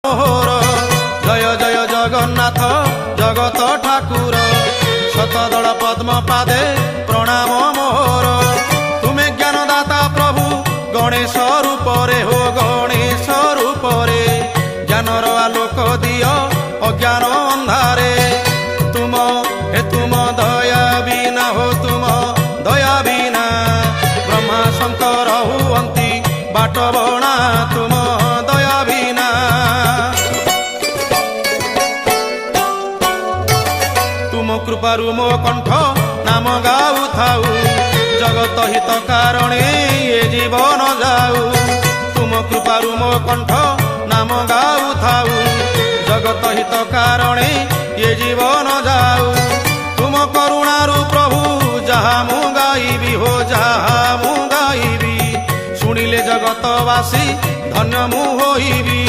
মোহর জয় জয় জগন্নাথ জগত ঠাকুর শতদল পদ্ম পাদে প্রণাম মোহর তুমি জ্ঞানদাতা প্রভু গণেশ রূপরে হো গণেশ রূপরে জ্ঞানর আলোক দিও অজ্ঞান ଅନ୍ଧାରେ তুম দয়া বিনা হো তুম দয়া বিনা ব্রহ্মা শঙ্কর হুয়ন্তি বাট বଣା তুম দয়া বিনা তুম কৃপারু মো কণ্ঠ নাম গাউ থাউ জগত হিত কারণে এ জীবন যাউ তুম কৃপারু মো কণ্ঠ নাম গাউ থাউ জগত হিত কারণে এ জীবন যাউ তুম করুণারু প্রভু যাহা মু গাইবি হো যাহা মু গাইবি শুনিলে জগতবাসী ধন্য মু হইবি